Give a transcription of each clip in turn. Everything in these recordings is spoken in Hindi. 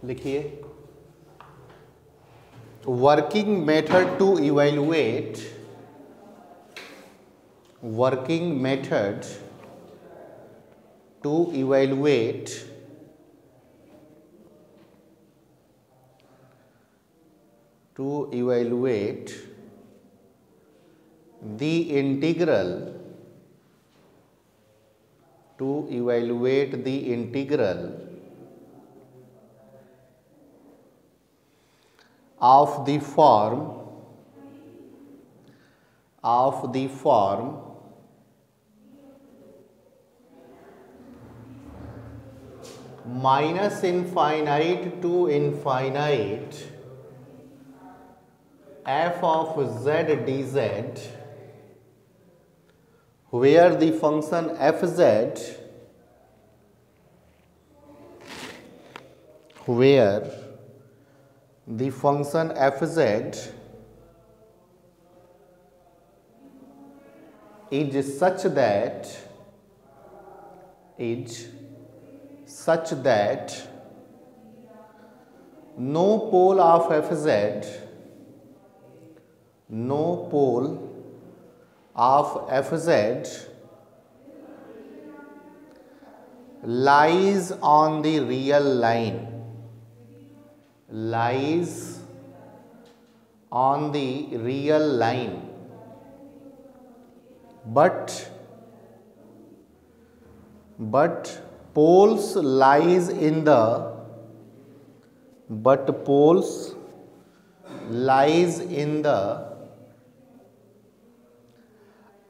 लिखिए, working method to evaluate, working method to evaluate the integral, to evaluate the integral of the form minus infinite to infinite f of z dz, where the function fz, where the function fz is such that no pole of fz, no pole of fz lies on the real line, lies on the real line, but poles lies in the,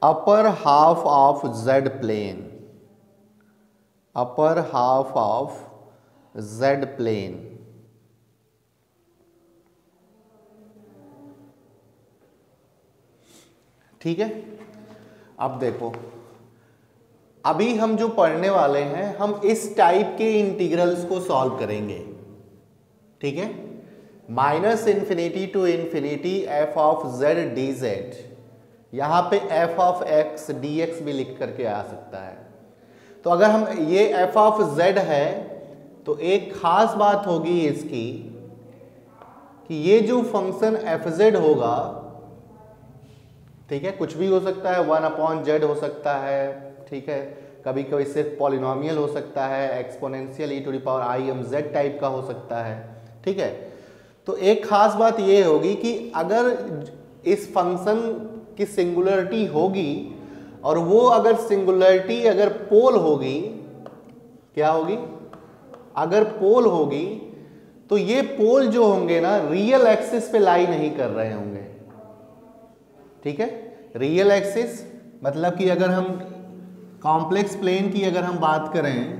upper half of z plane, upper half of z plane. ठीक है, अब देखो, अभी हम जो पढ़ने वाले हैं हम इस टाइप के इंटीग्रल्स को सॉल्व करेंगे। ठीक है, minus infinity to infinity f of z d z, यहाँ पे f of x d x भी लिख करके आ सकता है। तो अगर हम ये एफ ऑफ जेड है तो एक खास बात होगी इसकी कि ये जो फंक्शन एफ जेड होगा, ठीक है, कुछ भी हो सकता है, 1/z हो सकता है, ठीक है, कभी कभी सिर्फ पॉलिनोमियल हो सकता है, एक्सपोनेंशियल e⁻i⁻z टाइप का हो सकता है। ठीक है, तो एक खास बात ये होगी कि अगर इस फंक्शन की सिंगुलरिटी होगी और वो अगर सिंगुलरिटी अगर पोल होगी, क्या होगी, अगर पोल होगी तो ये पोल जो होंगे ना रियल एक्सिस पे लाई नहीं कर रहे होंगे। ठीक है, रियल एक्सिस मतलब कि अगर हम कॉम्प्लेक्स प्लेन की अगर हम बात करें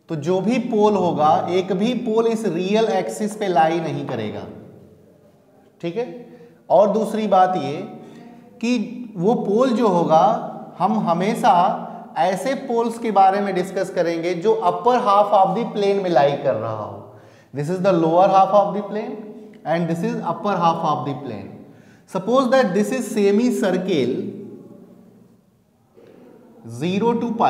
तो जो भी पोल होगा एक भी पोल इस रियल एक्सिस पे लाई नहीं करेगा। ठीक है, और दूसरी बात ये कि वो पोल जो होगा हम हमेशा ऐसे पोल्स के बारे में डिस्कस करेंगे जो upper half of the plane में लाई कर रहा हो। This is the lower half of the plane and this is upper half of the plane. Suppose that this is semi circle 0 to π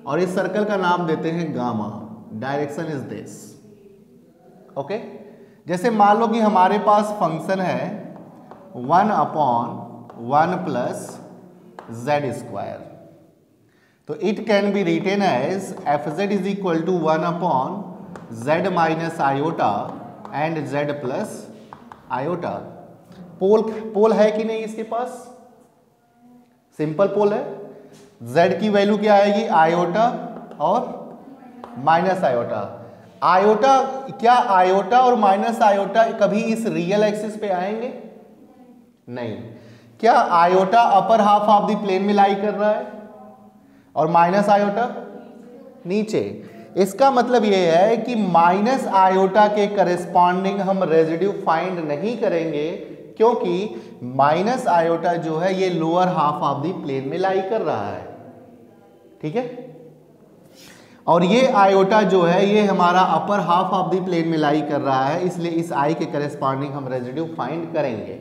और इस सर्कल का नाम देते हैं gamma. Direction is this. Okay, जैसे मान लो कि हमारे पास फंक्शन है 1/1 + z², तो it can be written as fz is equal to 1/z - iota and z + iota। Pole है कि नहीं इसके पास, सिंपल पोल है। z की वैल्यू क्या आएगी, आयोटा और माइनस आयोटा। आयोटा क्या, आयोटा और माइनस आयोटा कभी इस रियल एक्सिस पे आएंगे नहीं। क्या iota upper half of the plane में लाई कर रहा है और माइनस आयोटा नीचे। इसका मतलब यह है कि माइनस आयोटा के करस्पॉन्डिंग हम रेजिड्यू फाइंड नहीं करेंगे, क्योंकि माइनस आयोटा जो है ये lower half of the plane में लाई कर रहा है। ठीक है, और ये आयोटा जो है ये हमारा upper half of the plane में लाई कर रहा है, इसलिए इस आई के करस्पॉन्डिंग हम रेजिड्यू फाइंड करेंगे।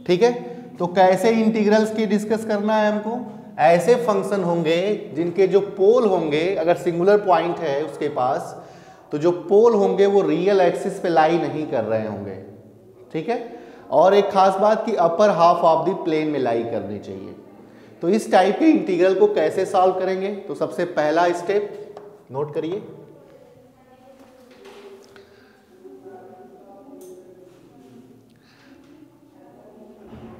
ठीक है, तो कैसे इंटीग्रल्स की डिस्कस करना है हमको, ऐसे फंक्शन होंगे जिनके जो पोल होंगे, अगर सिंगुलर पॉइंट है उसके पास, तो जो पोल होंगे वो रियल एक्सिस पे लाई नहीं कर रहे होंगे, ठीक है। और एक खास बात कि upper half of the plane में लाई करनी चाहिए। तो इस टाइप के इंटीग्रल को कैसे सॉल्व करेंगे, तो सबसे पहला स्टेप नोट करिए,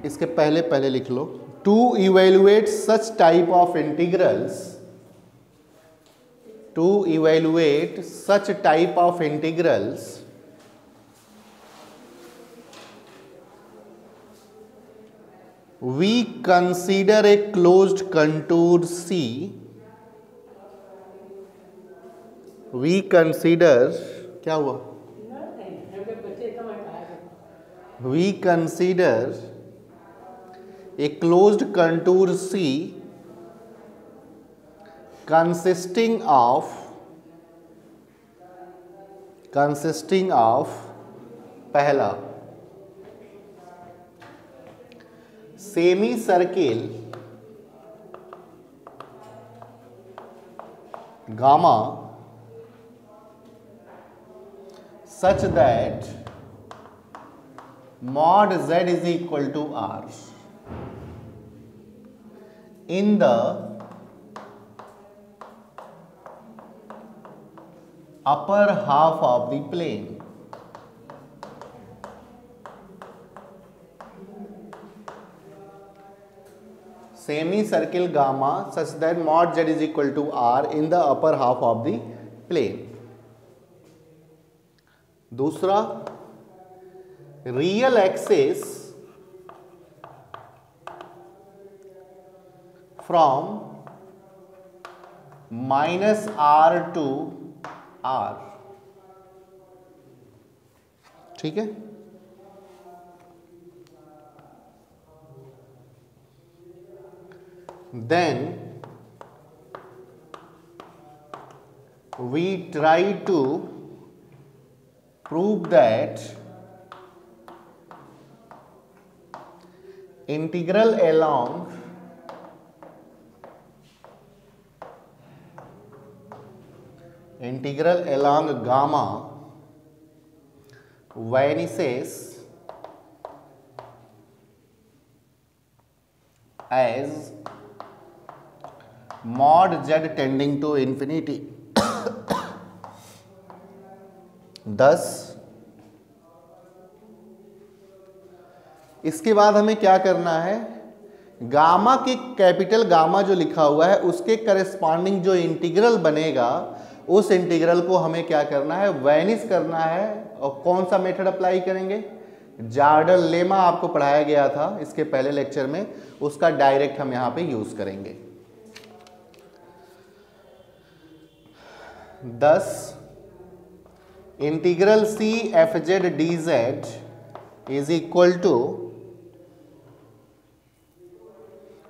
इसके पहले पहले लिख लो, to evaluate such type of integrals, to evaluate such type of integrals we consider a closed contour C, we consider, क्या हुआ, we consider a closed contour C consisting of पहला semi circle gamma such that mod z is equal to r in the upper half of the plane. Semi circle gamma such that mod z is equal to r in the upper half of the plane. दूसरा, real axis from minus r to R, ठीक है। Then we try to prove that integral along gamma vanishes as mod z tending to infinity. thus इसके बाद हमें क्या करना है, गामा के कैपिटल गामा जो लिखा हुआ है उसके करस्पॉन्डिंग जो इंटीग्रल बनेगा उस इंटीग्रल को हमें क्या करना है, वैनिश करना है। और कौन सा मेथड अप्लाई करेंगे, जॉर्डन लेमा आपको पढ़ाया गया था इसके पहले लेक्चर में, उसका डायरेक्ट हम यहां पे यूज करेंगे। 10 integral C f z d z is equal to,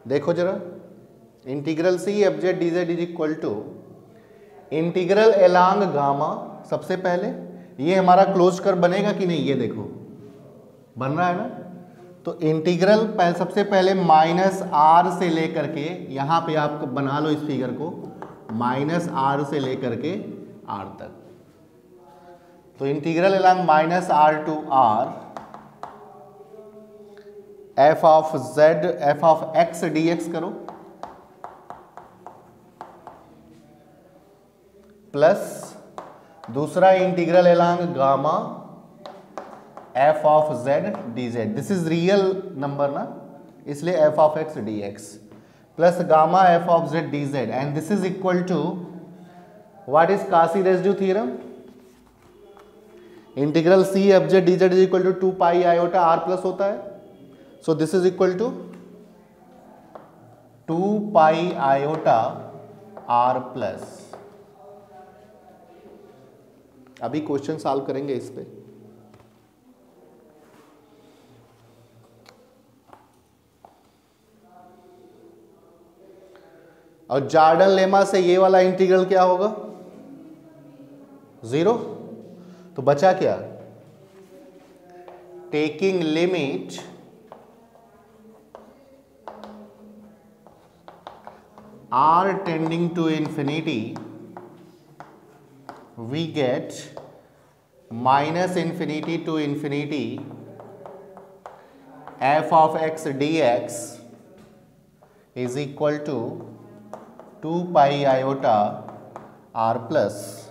देखो जरा, integral C f z d z is equal to integral along gamma. सबसे पहले ये हमारा क्लोज कर बनेगा कि नहीं, ये देखो बन रहा है ना। तो इंटीग्रल सबसे पहले माइनस आर से लेकर के, यहां पे आप बना लो इस फिगर को, माइनस आर से लेकर के आर तक। तो integral along minus are to are f of z f of x d x करो, प्लस दूसरा integral along gamma f of z d z, this is real number ना, इसलिए f of x d x plus gamma f of z d z, and this is equal to what is Cauchy residue theorem, integral C f z d z is equal to 2 pi iota are plus होता है। So this is equal to 2 pi iota are plus. अभी क्वेश्चन सॉल्व करेंगे इस पे। और जॉर्डन लेमा से ये वाला इंटीग्रल क्या होगा, 0। तो बचा क्या, taking limit r tending to infinity, we get minus infinity to infinity f of x dx is equal to 2 pi iota r plus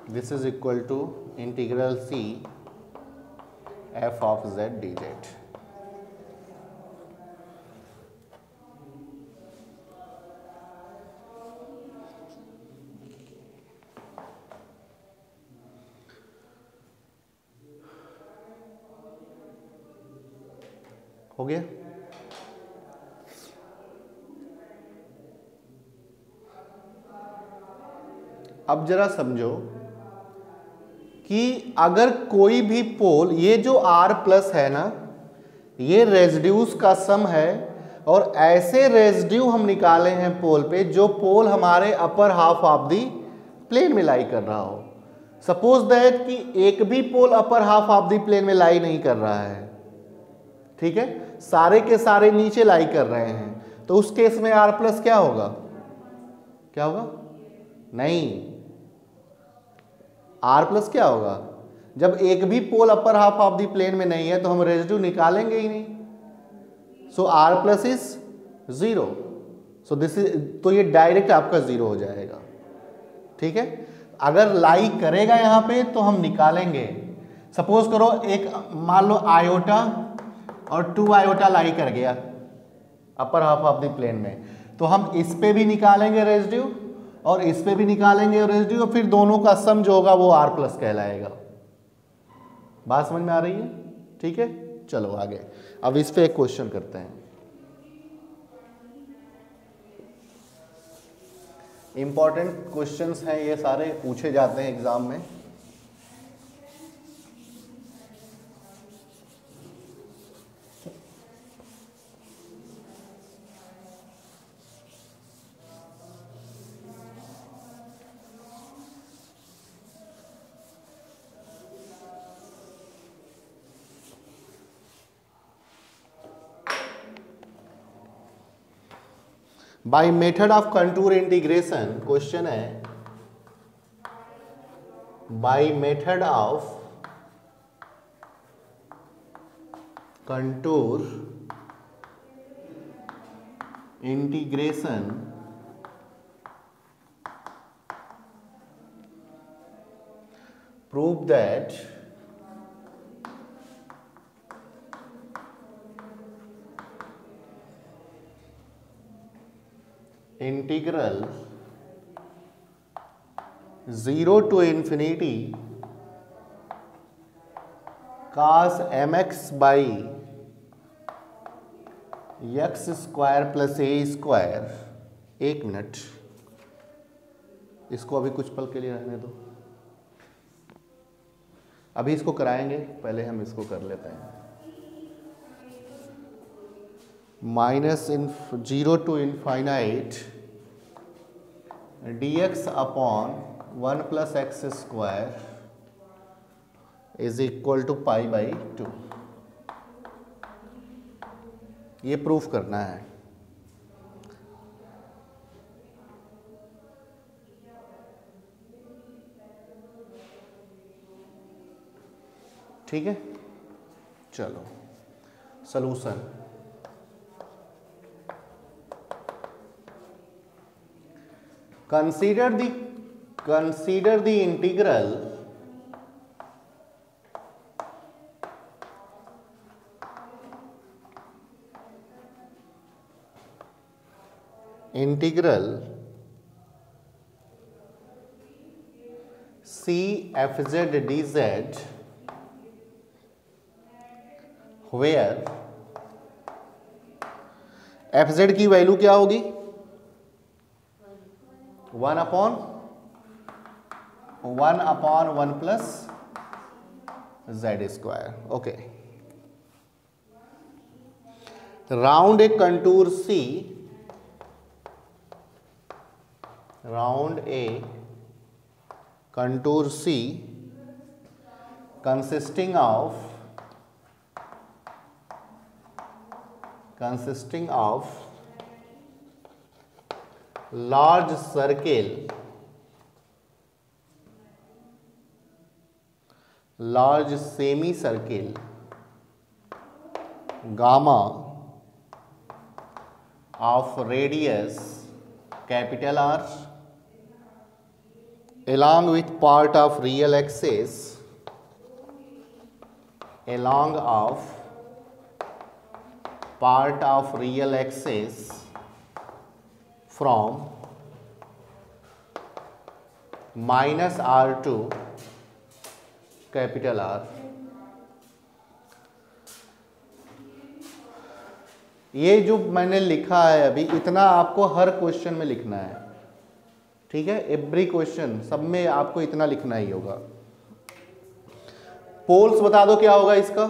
this is equal to integral c f of z dz. हो गया? अब जरा समझो कि अगर कोई भी पोल, ये जो R प्लस है ना, ये रेजिड्यूज का सम है, और ऐसे रेजिड्यू हम निकाले हैं पोल पे जो पोल हमारे upper half of the plane में लाई कर रहा हो। सपोज दैट कि एक भी pole upper half of the plane में लाई नहीं कर रहा है, ठीक है, सारे के सारे नीचे लाई कर रहे हैं, तो उस केस में R प्लस क्या होगा? क्या होगा? नहीं, R प्लस क्या होगा? जब एक भी pole upper half of the plane में नहीं है तो हम रेजिड्यू निकालेंगे ही नहीं। So R plus is 0। So this is, तो ये डायरेक्ट आपका 0 हो जाएगा, ठीक है। अगर लाई करेगा यहां पे तो हम निकालेंगे। सपोज करो एक, मान लो आयोटा और 2 आयोटा लाई कर गया upper half of the plane में, तो हम इस पे भी निकालेंगे रेजिड्यू और इस पे भी निकालेंगे रेजिड्यू, फिर दोनों का सम जो होगा वो R प्लस कहलाएगा। बात समझ में आ रही है? ठीक है, चलो आगे। अब इस पे एक क्वेश्चन करते हैं। इंपॉर्टेंट क्वेश्चंस हैं ये, सारे पूछे जाते हैं एग्जाम में। By method of contour integration, question है by method of contour integration prove that integral 0 to infinity cos mx by x square plus a square. एक मिनट, इसको अभी कुछ पल के लिए रहने दो, अभी इसको कराएंगे, पहले हम इसको कर लेते हैं। Minus 0 to infinite dx upon 1 plus x square is equal to pi by 2। ये प्रूफ करना है। ठीक है, चलो solution. consider the integral c fz dz where fz की वैल्यू क्या होगी? 1 upon 1 plus z square. Okay, round a contour C, round a contour C consisting of large circle, large semicircle gamma of radius capital R along with part of real axis from minus R to capital R. ये जो मैंने लिखा है अभी इतना आपको हर क्वेश्चन में लिखना है, ठीक है, एवरी क्वेश्चन सब में आपको इतना लिखना ही होगा। पोल्स बता दो क्या होगा इसका।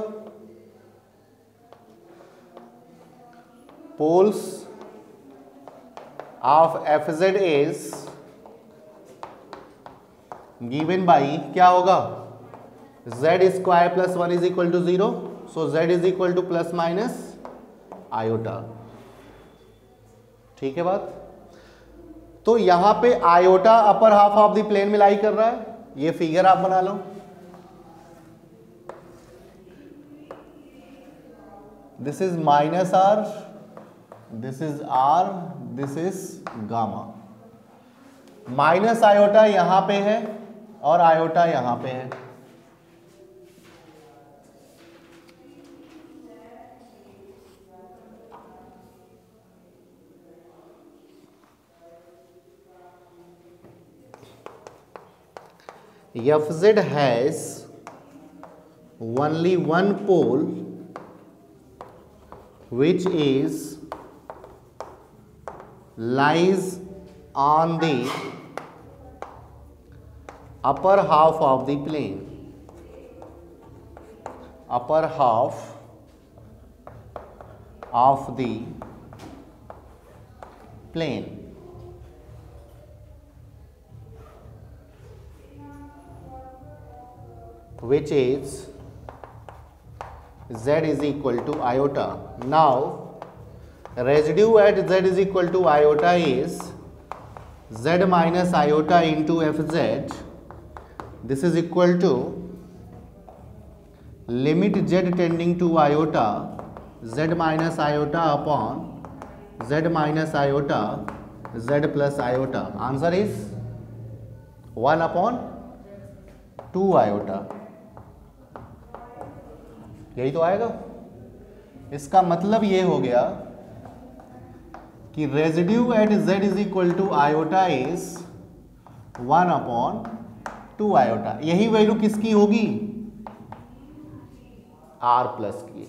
Poles of f z is given by क्या होगा, z square plus 1 is equal to 0, so z is equal to plus minus iota, ठीक है बात। तो यहां पे iota upper half of the plane में लाई कर रहा है, ये फिगर आप बना लो। This is minus r, this is r, this is gamma. Minus iota यहां पे है और आयोटा यहां पे है। Fz has only one pole which is lies on the upper half of the plane, upper half of the plane, which is z is equal to iota. Now residue at z is equal to iota is z minus iota into fz. This is equal to limit z tending to iota, z minus iota upon z minus iota, z plus iota. Answer is 1 upon 2 iota। यही तो आएगा। इसका मतलब ये हो गया कि residue at z is equal to iota is 1 upon 2 iota. यही वैल्यू किसकी होगी, r प्लस की,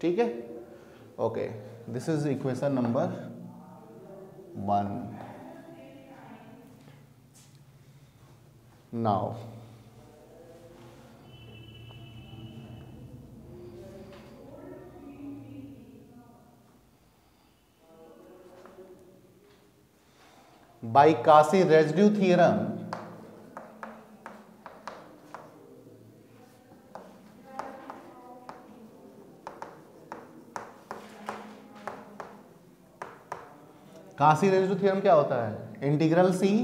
ठीक है। Okay, this is equation number 1। Now by Cauchy residue theorem, Cauchy residue theorem क्या होता है, integral c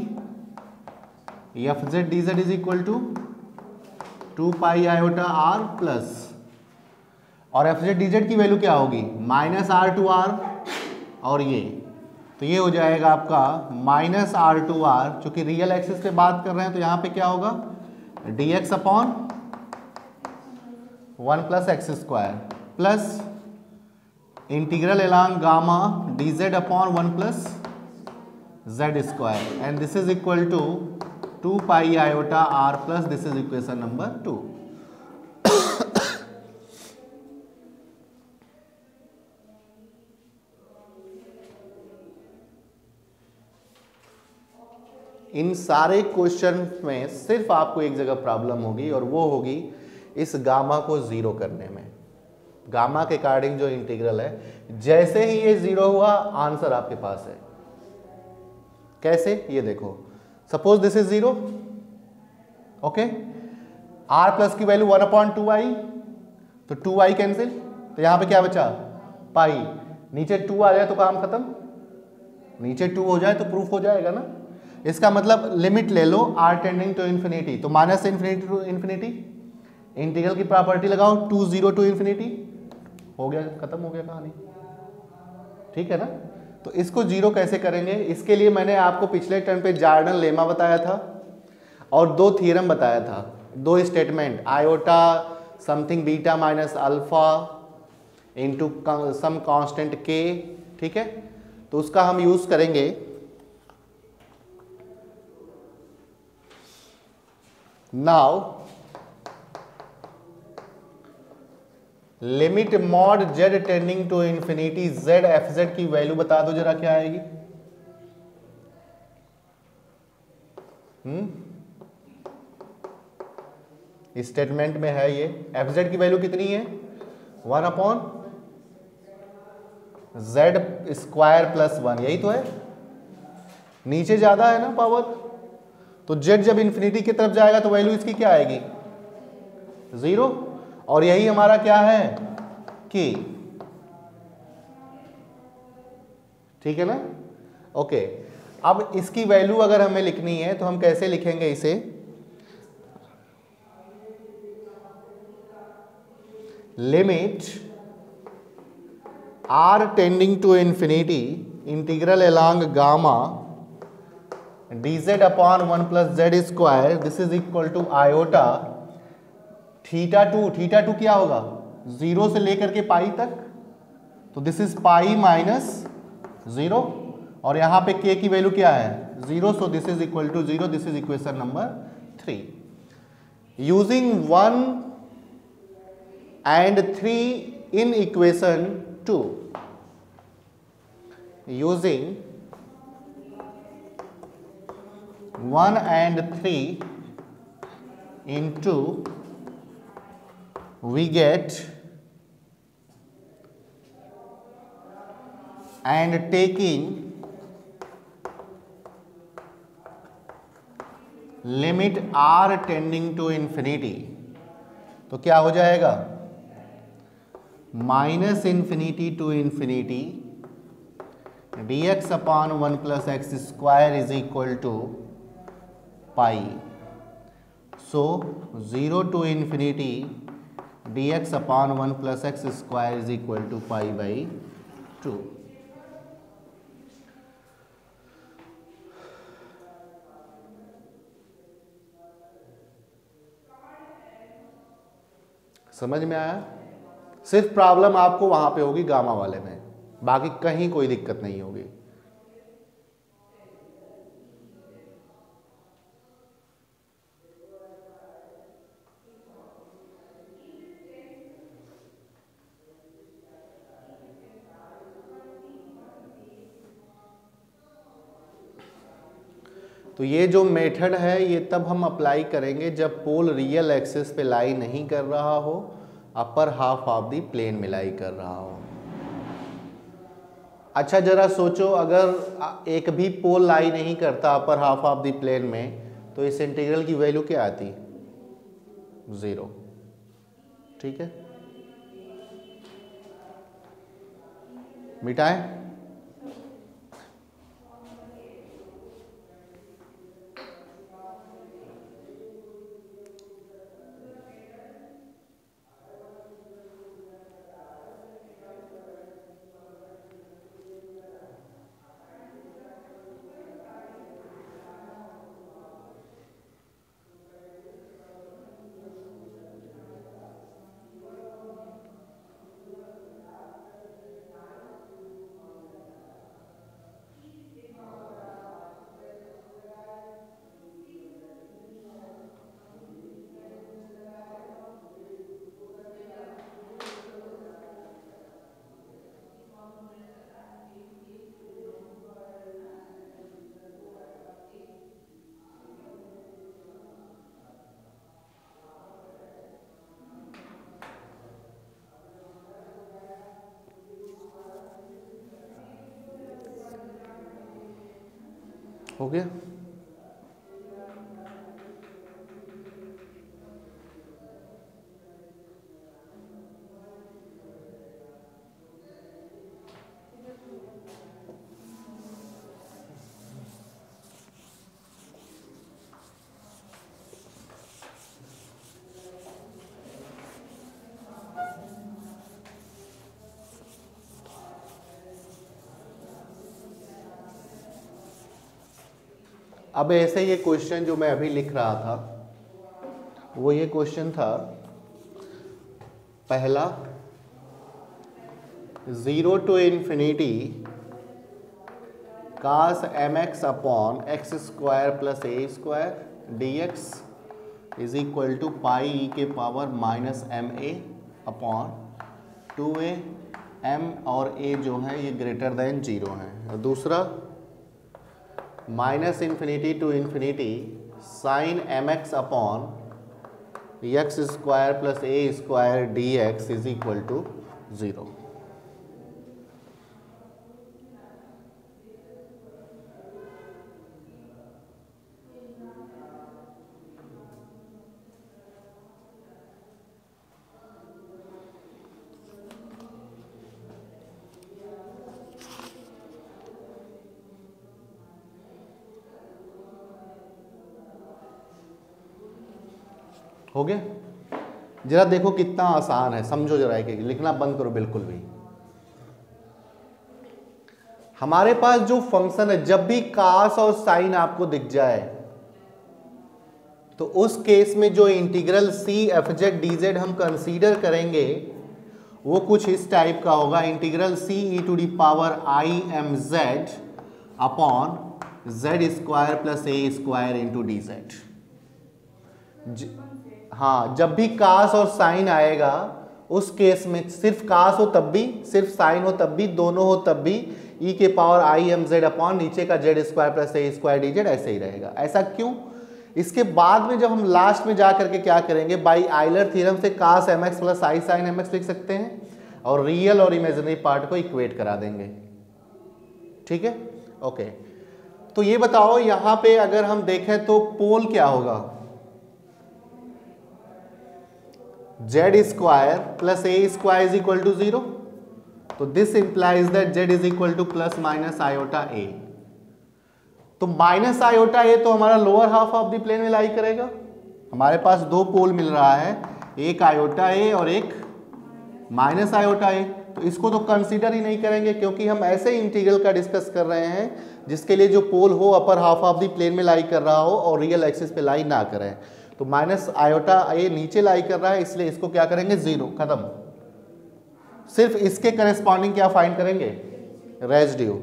fz dz is equal to 2 pi iota r plus, और fz dz की वैल्यू क्या होगी, माइनस r टू r, और ये तो ये हो जाएगा आपका माइनस आर टू आर। चूंकि रियल एक्सिस पे बात कर रहे हैं तो यहाँ पे क्या होगा, dx upon 1 plus x square plus integral along gamma dz upon 1 plus z square, and this is equal to 2 pi iota are plus, this is equation number 2। इन सारे क्वेश्चन में सिर्फ आपको एक जगह प्रॉब्लम होगी, और वो होगी इस गामा को जीरो करने में। गामा के अकॉर्डिंग जो इंटीग्रल है, जैसे ही ये जीरो हुआ आंसर आपके पास है। कैसे, ये देखो, suppose this is zero, okay, R plus की वैल्यू 1/2i, तो 2i कैंसिल, तो यहां पे क्या बचा पाई, नीचे 2 आ जाए तो काम खत्म, नीचे 2 हो जाए तो प्रूफ हो जाएगा ना। इसका मतलब लिमिट ले लो आर टेंडिंग टू इन्फिनिटी, तो minus infinity to infinity, integral की प्रॉपर्टी लगाओ 2 0 टू इन्फिनिटी, हो गया, खत्म हो गया कहानी, ठीक है ना। तो इसको जीरो कैसे करेंगे, इसके लिए मैंने आपको पिछले टर्म पे जॉर्डन लेमा बताया था और 2 थ्योरम बताया था, 2 statement, iota something beta minus alpha into some constant के, ठीक है, तो उसका हम यूज करेंगे। Now limit mod z tending to infinity z f z की वैल्यू बता दो जरा क्या आएगी। स्टेटमेंट में है ये, एफ जेड की वैल्यू कितनी है 1/z² + 1, यही तो है, नीचे ज्यादा है ना पावर, तो जेड जब इंफिनिटी की तरफ जाएगा तो वैल्यू इसकी क्या आएगी 0, और यही हमारा क्या है कि, ठीक है ना। ओके, अब इसकी वैल्यू अगर हमें लिखनी है तो हम कैसे लिखेंगे इसे, limit are tending to infinity integral along gamma dz/1 + z², this is equal to iota theta to क्या होगा 0 से लेकर के पाई तक, तो दिस इज पाई माइनस 0, और यहां पे k की वैल्यू क्या है 0, so this is equal to 0, this is equation number 3। Using 1 and 3 in equation 2, using 1 and 3 in 2 we get, and taking limit r tending to infinity, तो क्या हो जाएगा -∞ to infinity dx/1 + x² is equal to pi, so 0 to infinity dx/1 + x² is equal to π/2। समझ में आया, सिर्फ प्रॉब्लम आपको वहां पे होगी गामा वाले में, बाकी कहीं कोई दिक्कत नहीं होगी। तो ये जो मेथड है ये तब हम अप्लाई करेंगे जब पोल रियल एक्सिस पे लाई नहीं कर रहा हो, upper half of the plane में लाई कर रहा हो। अच्छा जरा सोचो, अगर एक भी पोल लाई नहीं करता upper half of the plane में, तो इस इंटीग्रल की वैल्यू क्या आती 0, ठीक है, मिटाएं। हो गया। अब ऐसे ये क्वेश्चन जो मैं अभी लिख रहा था वो ये क्वेश्चन था पहला, 0 to infinity cos mx upon x square plus a square d x is equal to pi e के power minus m a upon 2a, m और a जो है ये ग्रेटर देन 0 है। दूसरा, minus infinity to infinity sine m x upon x square plus a square d x is equal to 0। हो गया? जरा देखो कितना आसान है, समझो जरा, एक लिखना बंद करो बिल्कुल भी। हमारे पास जो फंक्शन है, जब भी कास और साइन आपको दिख जाए तो उस केस में जो इंटीग्रल सी एफ जेड डी जेड हम कंसीडर करेंगे वो कुछ इस टाइप का होगा, integral c e to the power i m z upon z square plus a square into d z. हाँ, जब भी कास और साइन आएगा उस केस में सिर्फ कास हो तब भी, सिर्फ साइन हो तब भी, दोनों हो तब भी ई के power i m z upon नीचे का Z square plus a square d Z ऐसे ही रहेगा। ऐसा क्यों? इसके बाद में जब हम लास्ट में जा करके क्या करेंगे, बाई आइलर थ्योरम से कास m x plus i sine m x लिख सकते हैं और रियल और इमेजिनरी पार्ट को इक्वेट करा देंगे। ठीक है, ओके। तो ये बताओ यहां पे अगर हम देखें तो पोल क्या होगा, z square plus a square is equal to 0। तो this implies that z is equal to plus minus iota a. तो माइनस आयोटा ए तो हमारा lower half of the plane में लाई करेगा। हमारे पास दो पोल मिल रहा है, एक आयोटा ए और एक माइनस आयोटा ए। तो इसको तो कंसीडर ही नहीं करेंगे क्योंकि हम ऐसे इंटीग्रल का डिस्कस कर रहे हैं जिसके लिए जो पोल हो upper half of the plane में लाई कर रहा हो और रियल एक्सिस पे लाई ना करें। तो माइनस आयोटा ए नीचे लाई कर रहा है, इसलिए इसको क्या करेंगे, 0, खत्म। सिर्फ इसके करेस्पॉन्डिंग क्या फाइंड करेंगे, रेजिड्यू।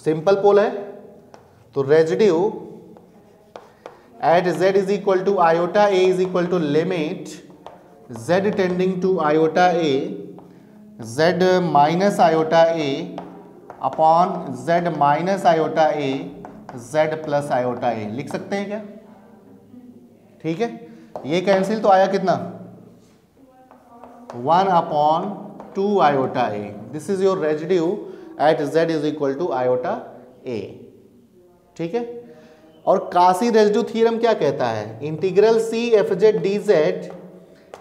सिंपल पोल है तो residue at z is equal to iota a is equal to limit z tending to iota a z minus iota a upon z minus iota a z plus iota a लिख सकते हैं क्या? ठीक है, ये कैंसिल तो आया कितना, 1 upon 2 iota a. This is your residue at z is equal to iota a. ठीक है, और कासी रेजिड्यू थ्योरम क्या कहता है, integral C f z d z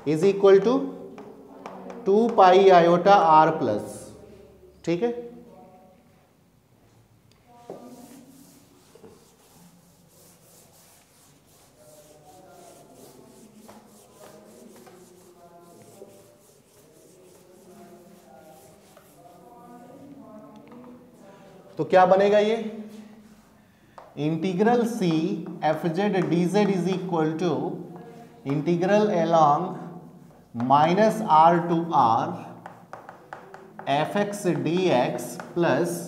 is equal to 2 pi iota are plus. ठीक है, तो क्या बनेगा ये, integral C f z d z is equal to integral along minus are to are f x d x plus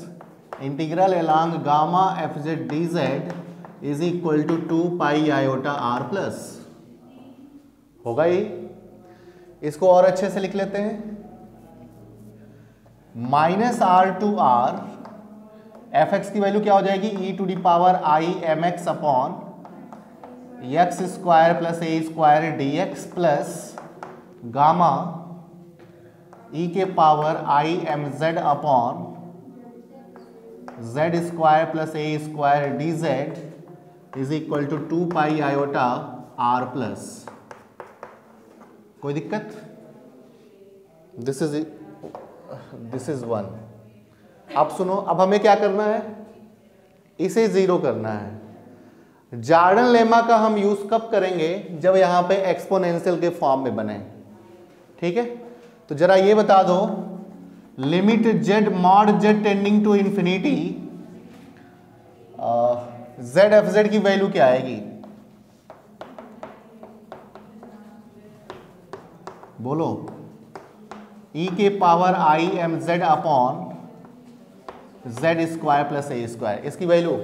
integral along gamma f z d z is equal to 2 pi iota are plus. होगा ये? इसको और अच्छे से लिख लेते हैं, minus are to are f x की वैल्यू क्या हो जाएगी, e to the power i m x upon x square plus a square d x plus gamma e के power i m z upon z square plus a square d z is equal to 2 pi iota are plus. कोई दिक्कत? This is 1। अब सुनो, अब हमें क्या करना है, इसे 0 करना है। जॉर्डन लेमा का हम यूज कब करेंगे, जब यहां पे एक्सपोनेंशियल के फॉर्म में बने। ठीक है, तो जरा ये बता दो, limit z mod z tending to infinity z f z की वैल्यू क्या आएगी, बोलो, ई के power i m z upon z square plus a square, इसकी वैल्यू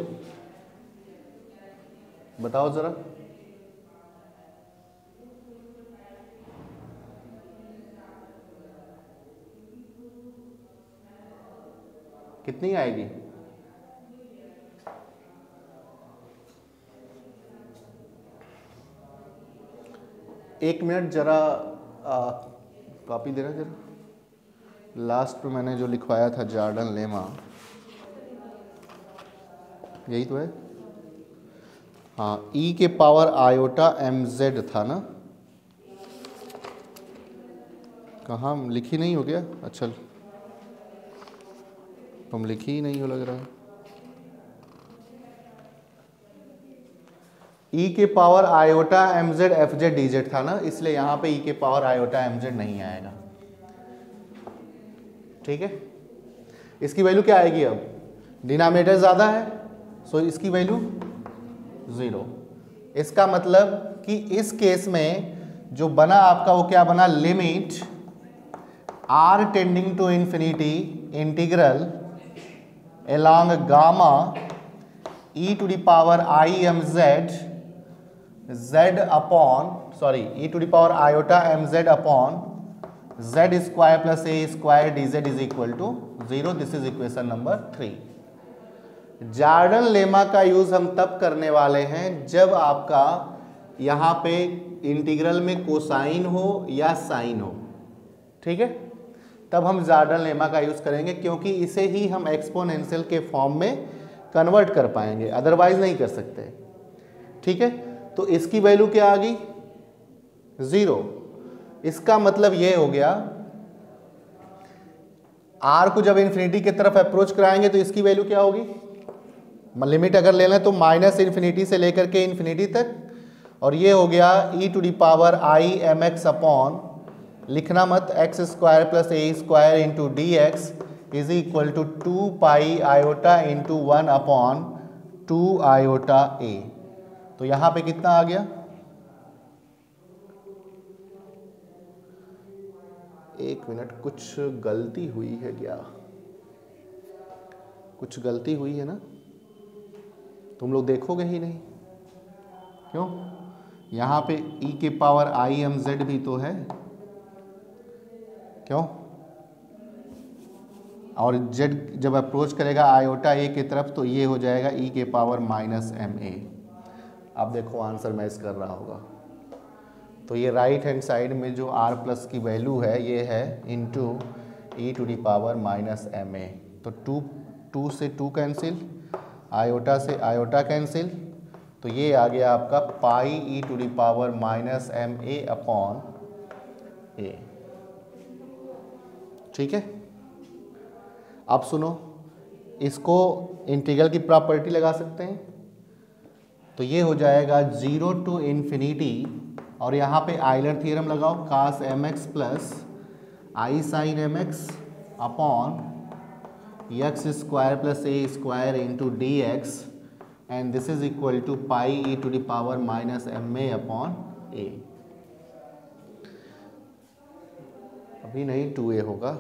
बताओ जरा। कितनी आएगी, एक मिनट जरा कॉपी देना जरा, लास्ट में मैंने जो लिखवाया था जॉर्डन लेमा, यही तो है, हाँ, ई के पावर आयोटा एम जेड था ना, कहाँ लिखी नहीं हो गया, अच्छा तुम लिखी ही नहीं हो लग रहा है। ई के power iota m z f z d z था ना, इसलिए यहां पे ई के पावर आयोटा एम जेड नहीं आएगा, ठीक है। इसकी वैल्यू क्या आएगी, अब डिनोमिनेटर ज्यादा है सो इसकी वैल्यू 0। इसका मतलब कि इस केस में जो बना आपका वो क्या बना, limit are tending to infinity integral along gamma e to the power I m z z upon e to the power iota m z upon z square plus a square dz is equal to 0। This is equation number 3। Jordan lemma का यूज हम तब करने वाले हैं जब आपका यहाँ पे इंटीग्रल में कोसाइन हो या साइन हो, ठीक है, तब हम जॉर्डन लेमा का यूज करेंगे, क्योंकि इसे ही हम एक्सपोनेंशियल के फॉर्म में कन्वर्ट कर पाएंगे, अदरवाइज नहीं कर सकते, ठीक है। तो इसकी वैल्यू क्या आ गई, 0। इसका मतलब ये हो गया आर को जब इन्फिनिटी की तरफ अप्रोच कराएंगे तो इसकी वैल्यू क्या होगी, लिमिट अगर ले लें तो माइनस इन्फिनिटी से लेकर के इन्फिनिटी तक, और ये हो गया e to the power i m x upon, लिखना मत, x square plus a square into d x is equal to 2 pi iota into 1 upon 2 iota a. तो यहां पे कितना आ गया, एक मिनट, कुछ गलती हुई है क्या, कुछ गलती हुई है ना, तुम लोग देखोगे ही नहीं, क्यों, यहां पे e के पावर आई एम जेड भी तो है, क्यों, और z जब अप्रोच करेगा आयोटा ए की तरफ तो ये हो जाएगा e के पावर माइनस एम ए। अब देखो आंसर मैच कर रहा होगा, तो ये राइट हैंड साइड में जो r प्लस की वैल्यू है ये है into e to the power minus m a. तो 2 से 2 कैंसिल, आयोटा से आयोटा कैंसिल, तो ये आ गया आपका pi e to the power minus m a upon a, ठीक है। अब सुनो, इसको इंटीग्रल की प्रॉपर्टी लगा सकते हैं, तो ये हो जाएगा 0 टू इन्फिनिटी, और यहाँ पे आइलर थ्योरम लगाओ, cos m x plus i sine m x upon x square plus a square into d x, and this is equal to pi e to the power minus m a upon a. अभी नहीं 2a होगा,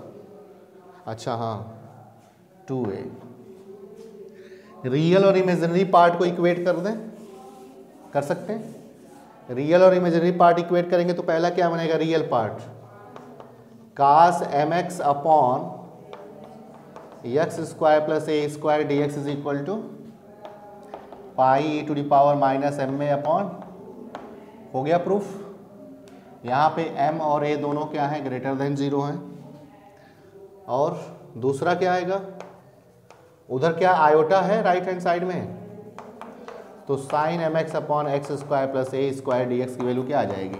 अच्छा हाँ 2a। रियल और इमेजिनरी पार्ट को इक्वेट कर दें, कर सकते हैं, रियल और इमेजिनरी पार्ट इक्वेट करेंगे तो पहला क्या बनेगा, real part cos m x upon x square plus a square d x is equal to pi e to the power minus m a upon, हो गया प्रूफ। यहाँ पे m और a दोनों क्या हैं, ग्रेटर देन 0 हैं, और दूसरा क्या आएगा, उधर क्या आयोटा है राइट हैंड साइड में, तो sine m x upon x square plus a square d x की वैल्यू क्या आ जाएगी,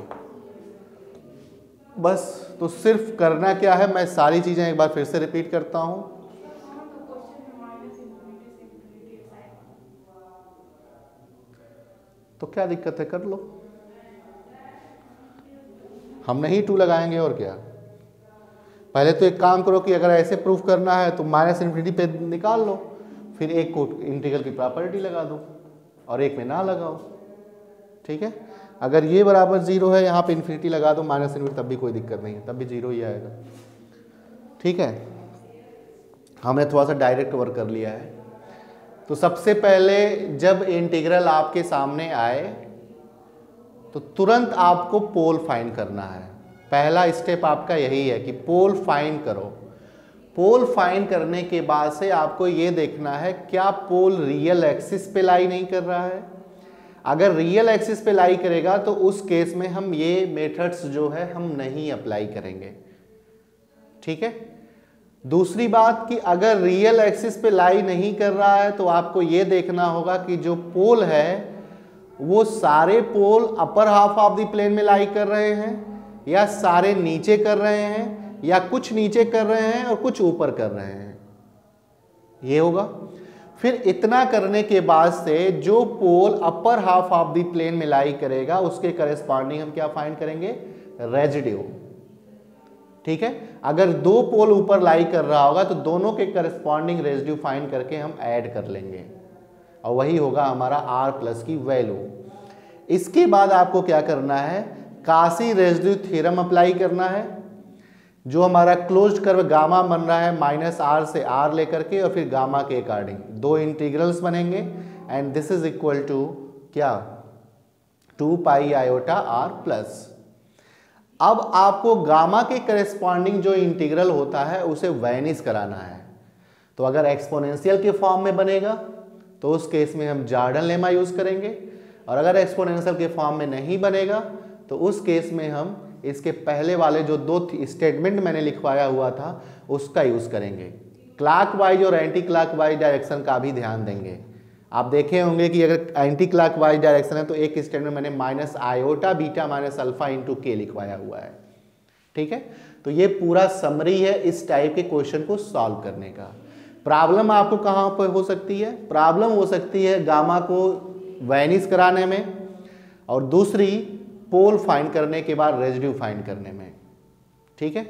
बस। तो सिर्फ करना क्या है, मैं सारी चीज़ें एक बार फिर से रिपीट करता हूँ, तो क्या दिक्कत है, कर लो, हम नहीं 2 लगाएंगे और क्या। पहले तो एक काम करो कि अगर ऐसे प्रूफ करना है तो माइनस इन्फिनिटी पे निकाल लो, फिर एक को इंटीग्रल की प्रॉपर्टी लगा दो, और एक में ना लगाओ, ठीक है। अगर ये बराबर 0 है, यहाँ पे इन्फिनिटी लगा दो माइनस इन्फिनिटी, तब भी कोई दिक्कत नहीं है, तब भी 0 ही आएगा, ठीक है। हमने थोड़ा सा डायरेक्ट वर्क कर लिया है। तो सबसे पहले जब इंटीग्रल आपके सामने आए तो तुरंत आपको पोल फाइंड करना है। पहला स्टेप आपका यही है कि पोल फाइंड करो। पोल फाइंड करने के बाद से आपको ये देखना है क्या पोल रियल एक्सिस पे लाई नहीं कर रहा है। अगर रियल एक्सिस पे लाई करेगा तो उस केस में हम ये मेथड्स जो है हम नहीं अप्लाई करेंगे, ठीक है। दूसरी बात कि अगर रियल एक्सिस पे लाई नहीं कर रहा है तो आपको ये देखना होगा कि जो पोल है वो सारे pole upper half of the plane में लाई कर रहे हैं या सारे नीचे कर रहे हैं या कुछ नीचे कर रहे हैं और कुछ ऊपर कर रहे हैं, ये होगा। फिर इतना करने के बाद से जो pole upper half of the plane में लाई करेगा उसके करेस्पॉन्डिंग हम क्या फाइंड करेंगे, रेजिड्यू, ठीक है। अगर दो पोल ऊपर लाई कर रहा होगा तो दोनों के करस्पॉन्डिंग रेजिड्यू फाइंड करके हम ऐड कर लेंगे और वही होगा हमारा r प्लस की वैल्यू। इसके बाद आपको क्या करना है, काशी रेजिड्यू थ्योरम अप्लाई करना है। जो हमारा क्लोज्ड कर्व गामा बन रहा है -r से r लेकर के और फिर गामा के अकॉर्डिंग दो इंटीग्रल्स बनेंगे and this is equal to क्या, 2 पाई आयोटा r प्लस। अब आपको गामा के करेस्पॉन्डिंग जो इंटीग्रल होता है उसे वैनिश कराना है। तो अगर एक्सपोनेंशियल के फॉर्म में बनेगा तो उस केस में हम जॉर्डन लेमा यूज करेंगे और अगर एक्सपोनेंशियल के फॉर्म में नहीं बनेगा तो उस केस में हम इसके पहले वाले जो दो स्टेटमेंट मैंने लिखवाया हुआ था उसका यूज करेंगे। क्लॉकवाइज और एंटी क्लॉकवाइज डायरेक्शन का भी ध्यान देंगे। आप देखे होंगे कि अगर एंटी क्लॉकवाइज डायरेक्शन है तो एक स्टेटमेंट मैंने minus iota beta minus alpha into के लिखवाया हुआ है, ठीक है। तो ये पूरा समरी है इस टाइप के क्वेश्चन को सॉल्व करने का। प्रॉब्लम आपको कहाँ पर हो सकती है, प्रॉब्लम हो सकती है गामा को वैनिश कराने में और दूसरी पोल फाइंड करने के बाद रेजिड्यू फाइंड करने में, ठीक है।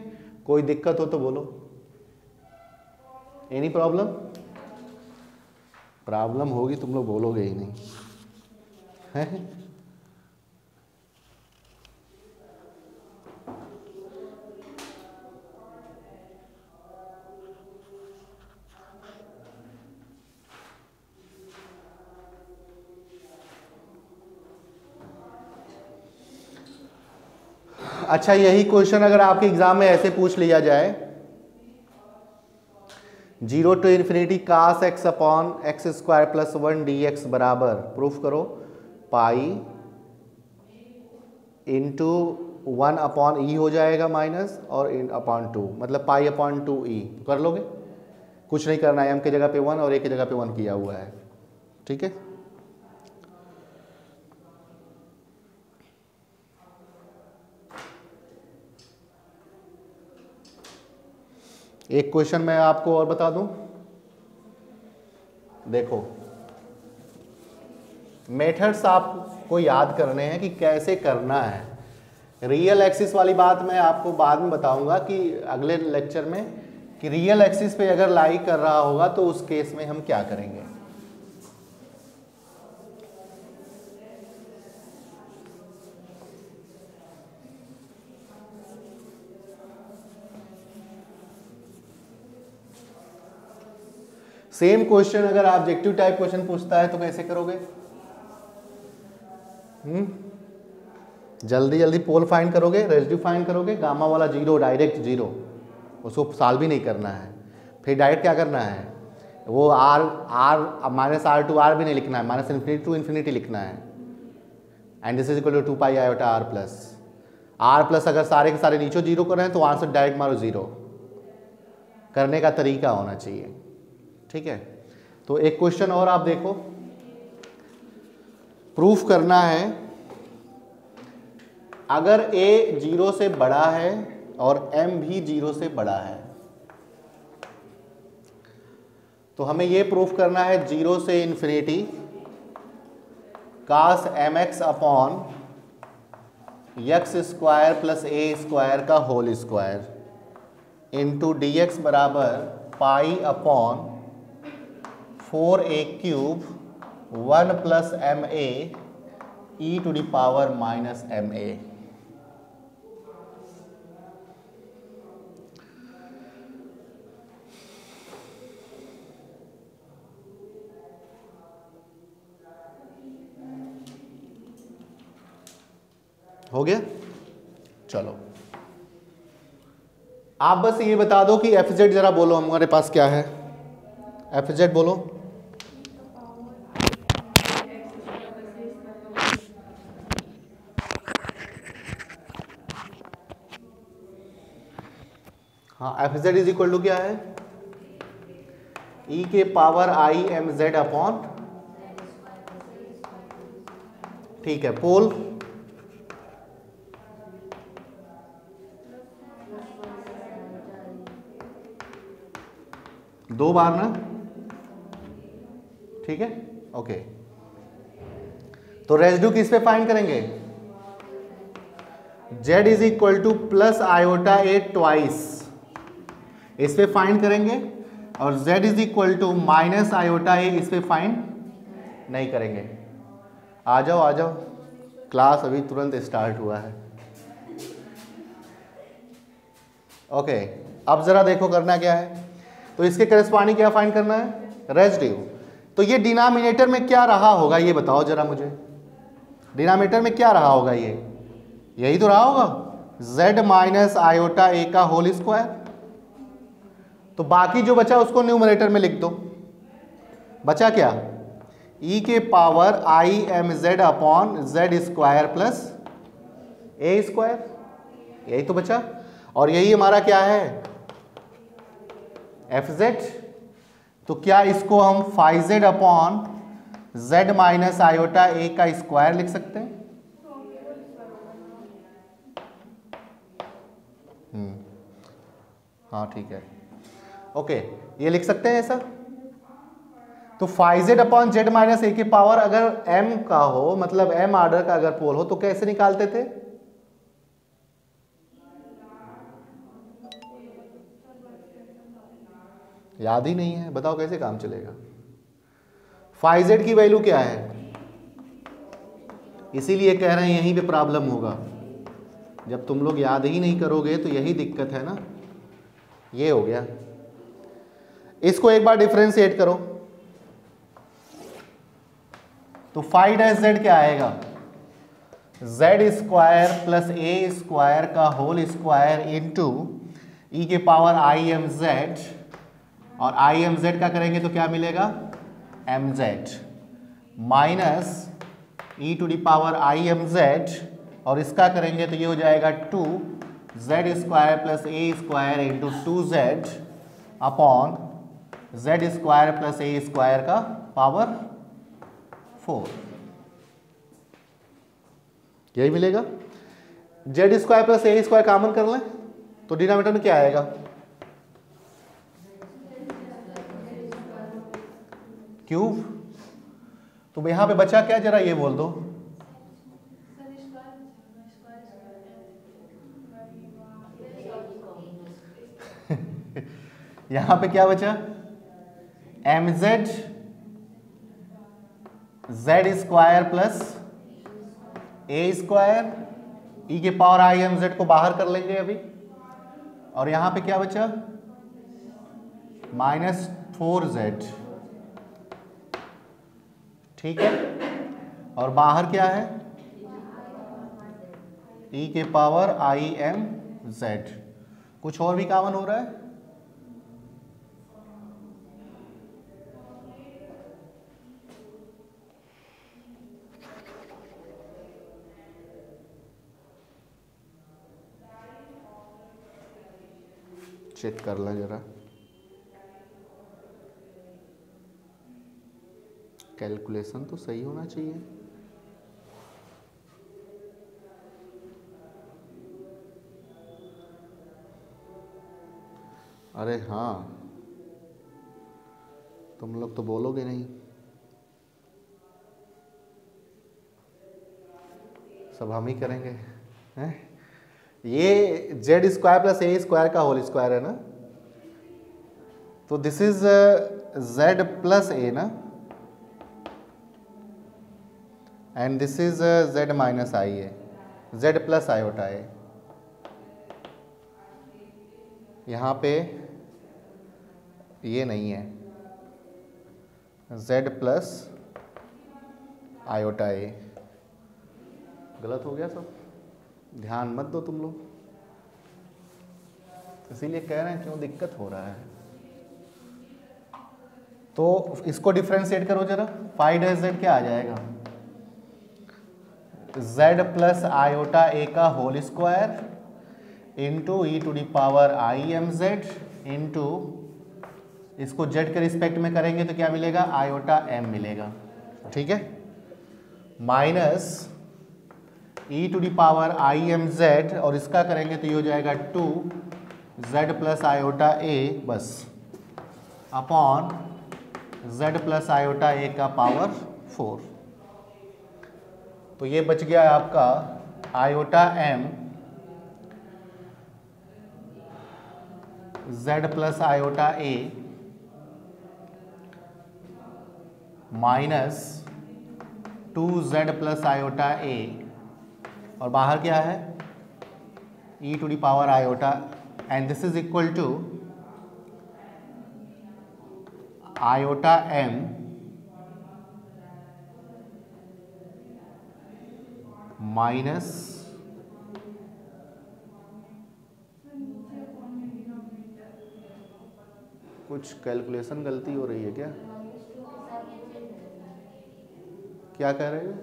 कोई दिक्कत हो तो बोलो, एनी प्रॉब्लम? प्रॉब्लम होगी तुम लोग बोलोगे ही नहीं है? अच्छा, यही क्वेश्चन अगर आपके एग्जाम में ऐसे पूछ लिया जाए 0 to infinity cos x upon x square plus 1 dx बराबर प्रूफ करो पाई इंटू 1 अपॉन ई हो जाएगा माइनस और इन अपॉन 2 मतलब पाई अपॉन 2e। कर लोगे? कुछ नहीं करना है, m की जगह पे 1 और a की जगह पे 1 किया हुआ है, ठीक है। एक क्वेश्चन मैं आपको और बता दूं, देखो मेथड्स आपको याद करने हैं कि कैसे करना है। रियल एक्सिस वाली बात मैं आपको बाद में बताऊंगा कि अगले लेक्चर में कि रियल एक्सिस पे अगर लाई कर रहा होगा तो उस केस में हम क्या करेंगे। सेम क्वेश्चन अगर ऑब्जेक्टिव टाइप क्वेश्चन पूछता है तो कैसे करोगे? जल्दी जल्दी पोल फाइंड करोगे, रेजिड्यू फाइंड करोगे, गामा वाला 0 डायरेक्ट 0, उसको सॉल्व भी नहीं करना है। फिर डायरेक्ट क्या करना है, वो r minus r to r भी नहीं लिखना है, माइनस इन्फिनिटी टू इन्फिनिटी लिखना है and this is equal to 2 pi iota r plus अगर सारे के सारे नीचे 0 कर रहे हैं तो आंसर डायरेक्ट मारो 0। करने का तरीका होना चाहिए, ठीक है। तो एक क्वेश्चन और आप देखो, प्रूफ करना है अगर a 0 से बड़ा है और m भी 0 से बड़ा है तो हमें यह प्रूफ करना है 0 से infinity cos mx upon x square plus a square का होल स्क्वायर इंटू dx बराबर pi upon 4a cube 1 plus m a e to the power minus m a. हो गया? चलो आप बस ये बता दो कि एफ जेड जरा बोलो, हमारे पास क्या है? एफ जेड बोलो। हाँ, f z is equal to क्या है? ई के power i m z upon, ठीक है, पोल दो बार ना, ठीक है, ओके। तो रेजिड्यू किस पे फाइंड करेंगे? z is equal to plus iota a twice, इस पे फाइंड करेंगे, और z is equal to minus iota a इस पे फाइंड नहीं करेंगे। आ जाओ आ जाओ, क्लास अभी तुरंत स्टार्ट हुआ है। ओके, अब जरा देखो करना क्या है। तो इसके करस्पॉन्डिंग क्या फाइंड करना है? रेजिड्यू। तो ये डिनोमिनेटर में क्या रहा होगा ये बताओ जरा मुझे। डिनोमिनेटर में क्या रहा होगा? ये यही तो रहा होगा, z माइनस आयोटा ए का होल स्क्वायर। तो बाकी जो बचा उसको न्यूमरेटर में लिख दो। बचा क्या? e के power i m z upon z square plus a square, यही तो बचा। और यही हमारा क्या है? F z. तो क्या इसको हम phi z upon z minus iota a का स्क्वायर लिख सकते हैं? हाँ ठीक है, ओके, ये लिख सकते हैं ऐसा। तो phi z upon z minus a की पावर अगर m का हो, मतलब m ऑर्डर का अगर पोल हो, तो कैसे निकालते थे? याद ही नहीं है, बताओ कैसे काम चलेगा? फाइ जेड की वैल्यू क्या है? इसीलिए कह रहे हैं यहीं पे प्रॉब्लम होगा। जब तुम लोग याद ही नहीं करोगे तो यही दिक्कत है ना। ये हो गया, इसको एक बार डिफरेंशिएट करो। तो फाइ डैश जेड क्या आएगा? Z square plus a square का होल स्क्वायर इंटू ई के पावर आई एम जेड, और आई एम जेड का करेंगे तो क्या मिलेगा? M z minus e to the power i m z, और इसका करेंगे तो ये हो जाएगा 2 z square plus a square into 2z upon z square plus a square का पावर 4, यही मिलेगा। Z square plus a square common कर लें तो डिनोमिनेटर में क्या आएगा? क्यूब। तो यहां पे बचा क्या, जरा ये बोल दो। यहां पे क्या बचा? M z z square plus a square, e के पावर आई एम जेड को बाहर कर लेंगे अभी, और यहां पे क्या बचा? माइनस 4z, ठीक है। और बाहर क्या है? ई के पावर आई एम जेड। कुछ और भी कॉमन हो रहा है? चेक कर लें जरा, कैलकुलेशन तो सही होना चाहिए। अरे हाँ, तुम लोग तो बोलोगे नहीं, सब हम ही करेंगे हैं? ये z square plus a square का होल स्क्वायर है ना, तो this is z plus a ना, and this is z minus i a, z plus iota a. यहाँ पे ये नहीं है, z प्लस आयोटा ए। गलत हो गया सब, ध्यान मत दो तुम लोग, इसीलिए कह रहे हैं क्यों दिक्कत हो रहा है। तो इसको डिफ्रेंशिएट करो जरा, फाइव डैश जेड क्या आ जाएगा, z प्लस आयोटा ए का whole square into e to the power i m z into, इसको z के रिस्पेक्ट में करेंगे तो क्या मिलेगा, आयोटा m मिलेगा, ठीक है, minus e to the power i m z, और इसका करेंगे तो ये हो जाएगा 2z प्लस आयोटा ए बस, upon z plus iota a का पावर 4। तो ये बच गया आपका iota m z plus iota a minus 2z plus iota a, और बाहर क्या है, e to the power iota, and this is equal to iota m minus कुछ कैलकुलेशन गलती हो रही है क्या, क्या कह रहे हो?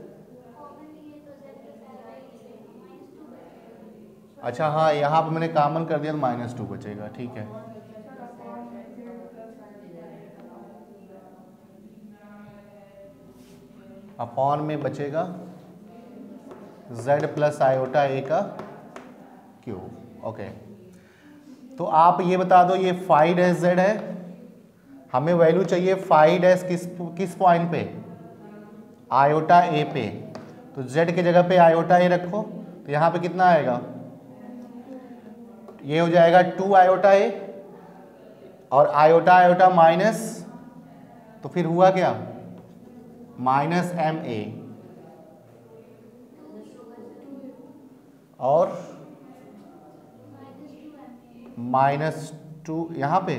अच्छा हाँ, यहाँ पे मैंने कॉमन कर दिया तो -2 बचेगा, ठीक है। अपॉन में बचेगा z प्लस आयोटा ए का क्यूब। ओके, तो आप ये बता दो, ये फाइव डैश z है, हमें वैल्यू चाहिए फाइव डैश किस पॉइंट पे, आयोटा ए पे, तो z की जगह पे आयोटा ए रखो, तो यहाँ पे कितना आएगा, ये हो जाएगा 2 आयोटा ए, और आयोटा आयोटा माइनस, तो फिर हुआ क्या, माइनस एम ए, और -2 यहाँ पे,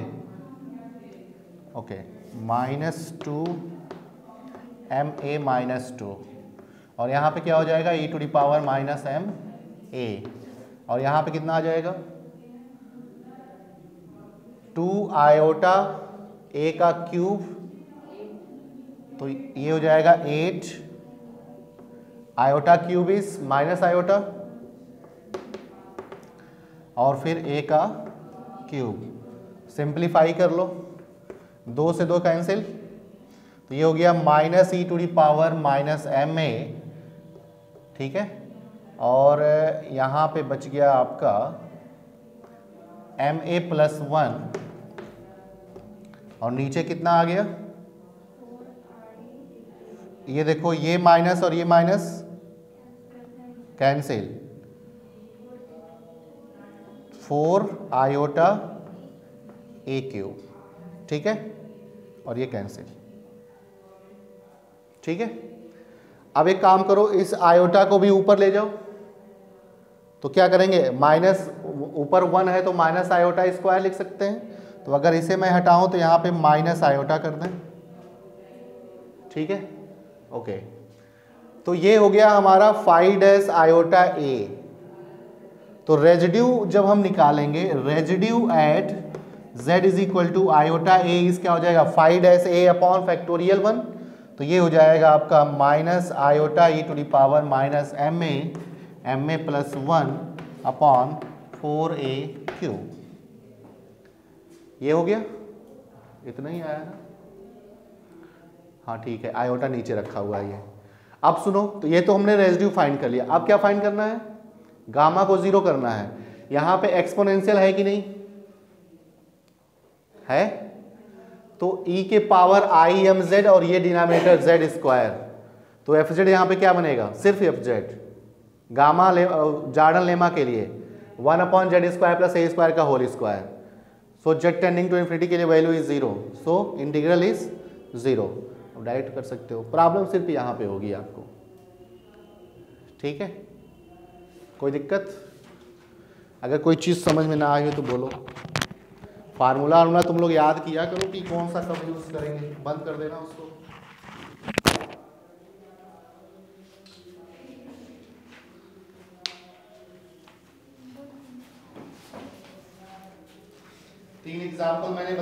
ओके, -2 एम ए -2, और यहाँ पे क्या हो जाएगा, e to the power minus m a, और यहाँ पे कितना आ जाएगा, 2 आयोटा ए का क्यूब, तो ये हो जाएगा 8 iota cube is minus iota, और फिर ए का क्यूब, सिंप्लीफाई कर लो, 2 से 2 कैंसिल, तो ये हो गया minus e to the power minus m a, ठीक है, और यहाँ पे बच गया आपका एम ए प्लस 1, और नीचे कितना आ गया, ये देखो, ये माइनस और ये माइनस कैंसिल, 4 आयोटा ए क्यूब, ठीक है, और ये कैंसिल, ठीक है। अब एक काम करो, इस आयोटा को भी ऊपर ले जाओ, तो क्या करेंगे, माइनस, ऊपर 1 है तो माइनस आयोटा स्क्वायर लिख सकते हैं, तो अगर इसे मैं हटाऊं तो यहाँ पे माइनस आयोटा कर दें, ठीक है, ओके। तो ये हो गया हमारा 5 डैश आयोटा ए। तो रेजिड्यू जब हम निकालेंगे, residue at z is equal to iota a is क्या हो जाएगा, 5 डैश ए अपॉन फैक्टोरियल 1, तो ये हो जाएगा आपका minus iota e to the power minus m a plus 1 upon 4a cube. ये हो गया, इतना ही आया ना, हाँ ठीक है, आयोटा नीचे रखा हुआ है ये। अब सुनो, तो ये तो हमने रेजिड्यू फाइंड कर लिया, अब क्या फाइंड करना है, गामा को 0 करना है। यहाँ पे एक्सपोनेंशियल है कि नहीं है, तो e के पावर आई एम जेड, और ये डिनोमिनेटर z स्क्वायर, तो एफ जेड यहाँ पे क्या बनेगा, सिर्फ f z, gamma Jordan lemma के लिए 1/z square plus a square का whole square, so z tending to infinity के लिए value is 0, so integral is 0। Direct कर सकते हो, प्रॉब्लम सिर्फ यहाँ पे होगी आपको। ठीक है, कोई दिक्कत? अगर कोई चीज़ समझ में ना आई हो तो बोलो। फार्मूला तुम लोग याद किया करो कि कौन सा कब यूज़ करेंगे, बंद कर देना उसको। तीन एग्जाम्पल मैंने